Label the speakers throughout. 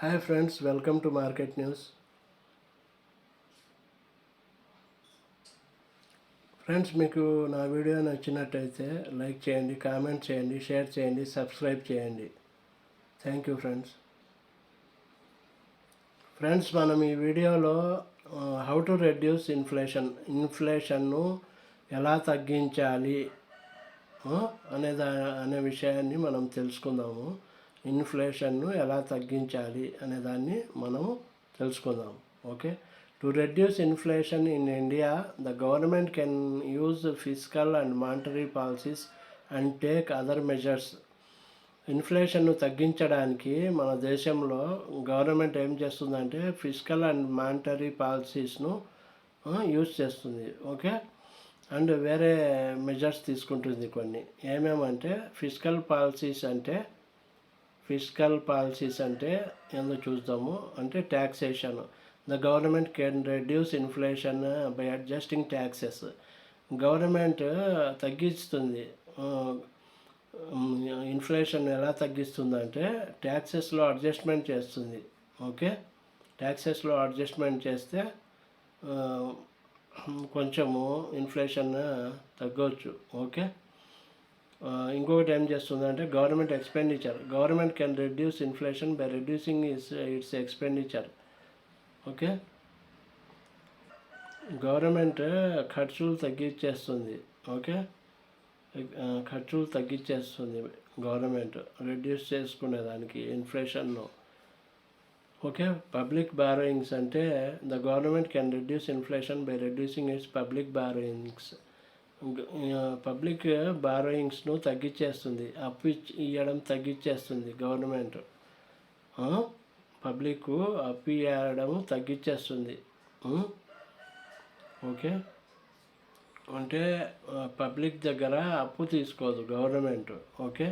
Speaker 1: Hi friends, welcome to market news. Friends, మీకు నా video నచ్చినట్టయితే లైక్ చేయండి, కామెంట్ చేయండి, షేర్ చేయండి, సబ్స్క్రైబ్ చేయండి. Thank you friends. మనం ఈ వీడియోలో హౌ టు రెడ్యూస్ ఇన్ఫ్లేషన్ను ఎలా తగ్గించాలి అనే విషయాన్ని మనం తెలుసుకుందాము. ఇన్ఫ్లేషన్ను ఎలా తగ్గించాలి అనే దాన్ని మనము తెలుసుకుందాం. Okay. To reduce inflation in India, the government can use physical and monetary policies and take other measures. ఇన్ఫ్లేషన్ను తగ్గించడానికి మన దేశంలో గవర్నమెంట్ ఏం చేస్తుందంటే ఫిజికల్ అండ్ మానిటరీ పాలసీస్ను యూజ్ చేస్తుంది. ఓకే. అండ్ వేరే మెజర్స్ తీసుకుంటుంది కొన్ని. ఏమేమంటే ఫిజికల్ పాలసీస్ అంటే ఏందో చూద్దాము. అంటే taxation. The government can reduce inflation by adjusting taxes. Government తగ్గిస్తుంది. ఇన్ఫ్లేషన్ ఎలా తగ్గిస్తుందంటే ట్యాక్సెస్లో అడ్జస్ట్మెంట్ చేస్తుంది. ఓకే. ట్యాక్సెస్లో అడ్జస్ట్మెంట్ చేస్తే కొంచెము ఇన్ఫ్లేషన్ తగ్గవచ్చు. ఓకే. ఇంకొకటి ఏం చేస్తుందంటే government can reduce inflation by reducing its expenditure. Okay. Government ఖర్చులు తగ్గించేస్తుంది. ఓకే. ఖర్చులు తగ్గించేస్తుంది గవర్నమెంట్ రెడ్యూస్ చేసుకునేదానికి ఇన్ఫ్లేషన్ను. ఓకే. పబ్లిక్ బారోయింగ్స్ అంటే the government can reduce inflation by reducing its public borrowings. Public బారోయింగ్స్ను తగ్గించేస్తుంది. అప్పు ఇవ్వడం తగ్గించేస్తుంది గవర్నమెంట్. పబ్లిక్ అప్పు ఇవ్వడం తగ్గించేస్తుంది. ఓకే. అంటే పబ్లిక్ దగ్గర అప్పు తీసుకోదు గవర్నమెంట్. ఓకే.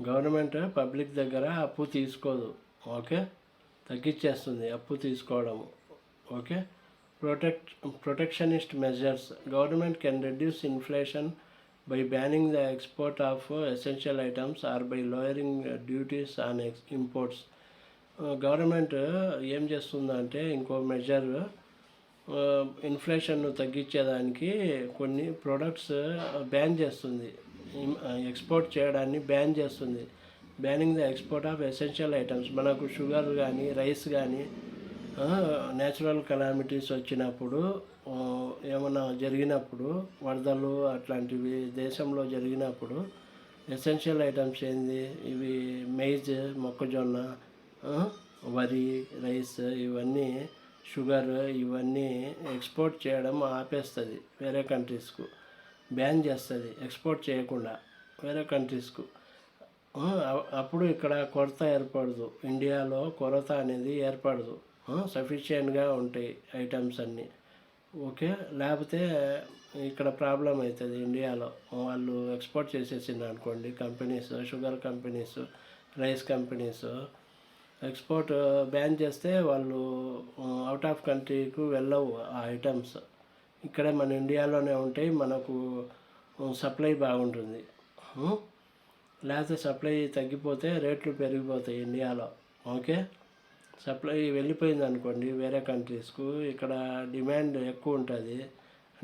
Speaker 1: గవర్నమెంట్ పబ్లిక్ దగ్గర అప్పు తీసుకోదు. ఓకే. తగ్గించేస్తుంది అప్పు తీసుకోవడము. Okay. Protectionist measures. Government can reduce inflation by banning the export of essential items or by lowering duties on imports. Government ఏం చేస్తుందంటే ఇంకో మెజర్ ఇన్ఫ్లేషన్ను తగ్గించేదానికి కొన్ని ప్రొడక్ట్స్ బ్యాన్ చేస్తుంది. ఎక్స్పోర్ట్ చేయడాన్ని బ్యాన్ చేస్తుంది. Banning the export of essential items. మనకు షుగర్ కానీ రైస్ కానీ న్యాచురల్ కెలామిటీస్ వచ్చినప్పుడు, ఏమైనా జరిగినప్పుడు, వరదలు అట్లాంటివి దేశంలో జరిగినప్పుడు ఎసెన్షియల్ ఐటమ్స్ ఏంది, ఇవి మెయిజ్, మొక్కజొన్న, వరి, రైస్, ఇవన్నీ షుగర్, ఇవన్నీ ఎక్స్పోర్ట్ చేయడం ఆపేస్తుంది. వేరే కంట్రీస్కు బ్యాన్ చేస్తుంది ఎక్స్పోర్ట్ చేయకుండా వేరే కంట్రీస్కు. అప్పుడు ఇక్కడ కొరత ఏర్పడదు. ఇండియాలో కొరత అనేది ఏర్పడదు. సఫిషియెంట్గా ఉంటాయి ఐటమ్స్ అన్నీ. ఓకే. లేకపోతే ఇక్కడ ప్రాబ్లం అవుతుంది. ఇండియాలో వాళ్ళు ఎక్స్పోర్ట్ చేసేసింది అనుకోండి, companies, sugar companies, rice companies export ban చేస్తే వాళ్ళు అవుట్ ఆఫ్ కంట్రీకి వెళ్ళవు ఆ ఐటమ్స్. ఇక్కడే మన ఇండియాలోనే ఉంటాయి. మనకు సప్లై బాగుంటుంది. లేకపోతే సప్లై తగ్గిపోతే రేట్లు పెరిగిపోతాయి ఇండియాలో. ఓకే. సప్లై వెళ్ళిపోయింది అనుకోండి వేరే కంట్రీస్కు, ఇక్కడ డిమాండ్ ఎక్కువ ఉంటుంది.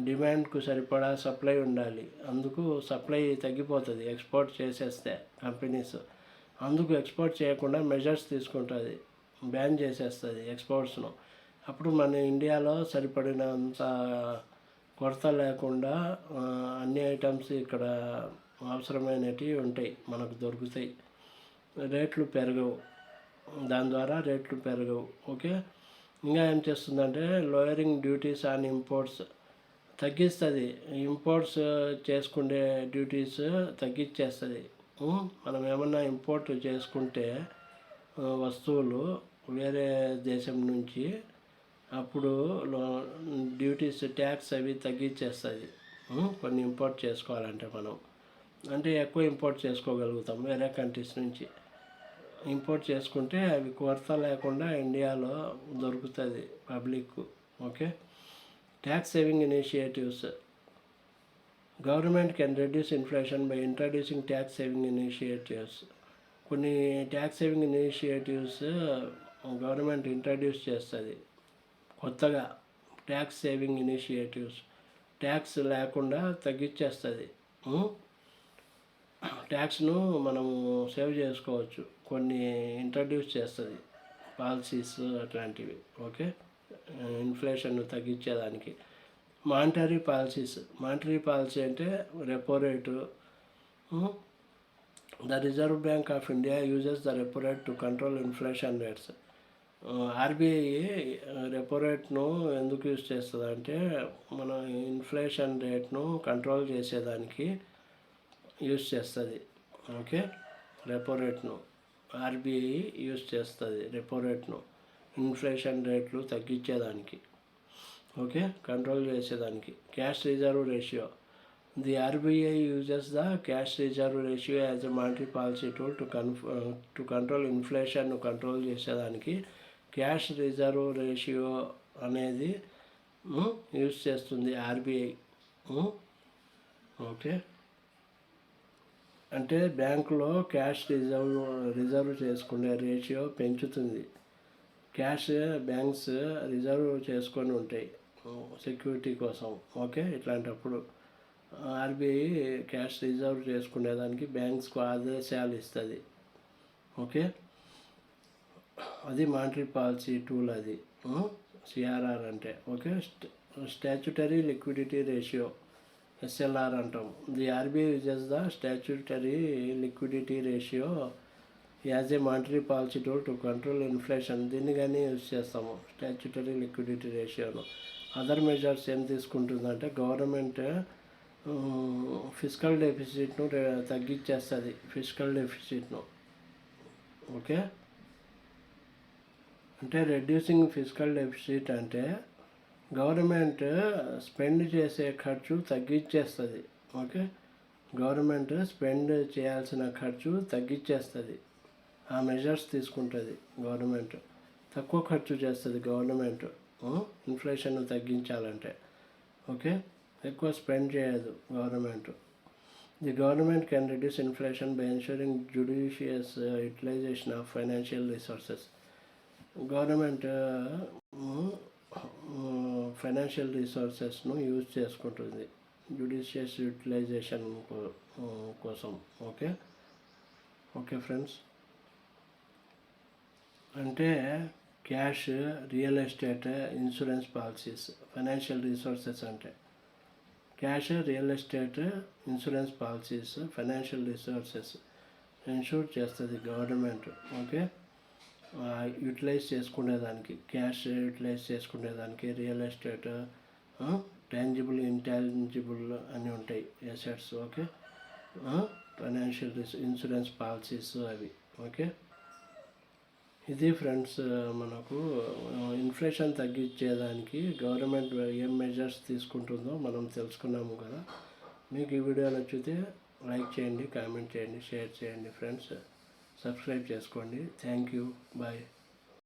Speaker 1: డిమాండ్కు సరిపడా సప్లై ఉండాలి. అందుకు సప్లై తగ్గిపోతుంది ఎక్స్పోర్ట్ చేసేస్తే కంపెనీస్. అందుకు ఎక్స్పోర్ట్ చేయకుండా మెజర్స్ తీసుకుంటుంది, బ్యాన్ చేసేస్తుంది ఎక్స్పోర్ట్స్ను. అప్పుడు మన ఇండియాలో సరిపడినంత కొరత లేకుండా అన్ని ఐటమ్స్ ఇక్కడ అవసరమైనవి ఉంటాయి, మనకు దొరుకుతాయి. రేట్లు పెరగవు, దాని ద్వారా రేట్లు పెరగవు. ఓకే. ఇంకా ఏం చేస్తుందంటే లోయరింగ్ డ్యూటీస్ ఆన్ ఇంపోర్ట్స్. తగ్గిస్తుంది. ఇంపోర్ట్స్ చేసుకునే డ్యూటీస్ తగ్గించేస్తుంది. మనం ఏమన్నా ఇంపోర్ట్ చేసుకుంటే వస్తువులు వేరే దేశం నుంచి, అప్పుడు డ్యూటీస్, ట్యాక్స్ అవి తగ్గించేస్తుంది. కొన్ని ఇంపోర్ట్ చేసుకోవాలంటే మనం అంటే ఎక్కువ ఇంపోర్ట్ చేసుకోగలుగుతాం వేరే కంట్రీస్ నుంచి. ఇంపోర్ట్ చేసుకుంటే అవి కొరత లేకుండా ఇండియాలో దొరుకుతుంది public. Okay. Tax saving initiatives. Government can reduce inflation by introducing tax saving initiatives. కొన్ని tax saving initiatives government introduce చేస్తుంది కొత్తగా. ట్యాక్స్ సేవింగ్ ఇనిషియేటివ్స్, ట్యాక్స్ లేకుండా తగ్గించేస్తుంది. ట్యాక్స్ను మనము సేవ్ చేసుకోవచ్చు, కొన్ని ఇంట్రడ్యూస్ చేస్తుంది పాలసీస్ అట్లాంటివి. ఓకే, ఇన్ఫ్లేషన్ తగ్గించేదానికి. మానిటరీ పాలసీ అంటే repo rate. The Reserve Bank of India uses the repo rate to control inflation rates. RBI repo రేట్ను ఎందుకు యూజ్ చేస్తుంది అంటే మన ఇన్ఫ్లేషన్ రేట్ను కంట్రోల్ చేసేదానికి యూజ్ చేస్తుంది. ఓకే, రెపో రేట్ను ఆర్బీఐ యూజ్ చేస్తుంది, రెపో రేట్ను ఇన్ఫ్లేషన్ రేట్లు తగ్గించేదానికి. ఓకే, కంట్రోల్ చేసేదానికి. Cash reserve ratio. The RBI uses the cash reserve ratio as a monetary policy tool to control ఇన్ఫ్లేషన్ను control చేసేదానికి క్యాష్ రిజర్వ్ రేషియో అనేది యూజ్ చేస్తుంది ఆర్బీఐ. ఓకే, అంటే బ్యాంకులో క్యాష్ రిజర్వ్ చేసుకునే రేషియో పెంచుతుంది. క్యాష్ బ్యాంక్స్ రిజర్వ్ చేసుకొని ఉంటాయి సెక్యూరిటీ కోసం. ఓకే, ఇట్లాంటప్పుడు ఆర్బీఐ క్యాష్ రిజర్వ్ చేసుకునేదానికి బ్యాంక్స్కు ఆదేశాలు ఇస్తుంది. ఓకే, అది మానిటరీ పాలసీ టూల్, అది సిఆర్ఆర్ అంటే. Okay, statutory liquidity ratio, SLR అంటాం. The RBI uses the statutory liquidity ratio as a monetary policy tool to control inflation. దీన్ని కానీ యూజ్ చేస్తాము, స్టాచ్యుటరీ లిక్విడిటీ రేషియోను. అదర్ మెజర్స్ ఏం తీసుకుంటుందంటే గవర్నమెంట్ ఫిజికల్ డెఫిసిట్ను తగ్గించేస్తుంది, ఫిజికల్ డెఫిసిట్ను. ఓకే, అంటే reducing physical deficit అంటే government spend చేసే ఖర్చు తగ్గించేస్తుంది. Okay, government spend చేయాల్సిన ఖర్చు తగ్గించేస్తుంది, ఆ మెజర్స్ తీసుకుంటుంది గవర్నమెంట్. తక్కువ ఖర్చు చేస్తుంది గవర్నమెంట్ ఇన్ఫ్లేషన్ తగ్గించాలంటే. ఓకే, ఎక్కువ స్పెండ్ చేయదు government. The government can reduce inflation by ensuring judicious utilisation of financial resources. Government financial రిసోర్సెస్ను యూజ్ చేసుకుంటుంది జుడిషియస్ యూటిలైజేషన్ కోసం. ఓకే, ఓకే ఫ్రెండ్స్, అంటే cash, real estate, insurance policies. Financial resources అంటే cash, real estate, insurance policies, financial resources insure చేస్తుంది government. Okay, utilise చేసుకునేదానికి, cash utilise చేసుకునేదానికి, real estate, tangible, intangible అని ఉంటాయి assets. Okay, financial insurance policies అవి. Okay, ఇది friends మనకు inflation తగ్గించేదానికి గవర్నమెంట్ ఏం మెజర్స్ తీసుకుంటుందో మనం తెలుసుకున్నాము కదా. మీకు ఈ వీడియో నచ్చితే లైక్ చేయండి, కామెంట్ చేయండి, షేర్ చేయండి ఫ్రెండ్స్. సబ్స్క్రైబ్ చేసుకోండి. Thank you, bye.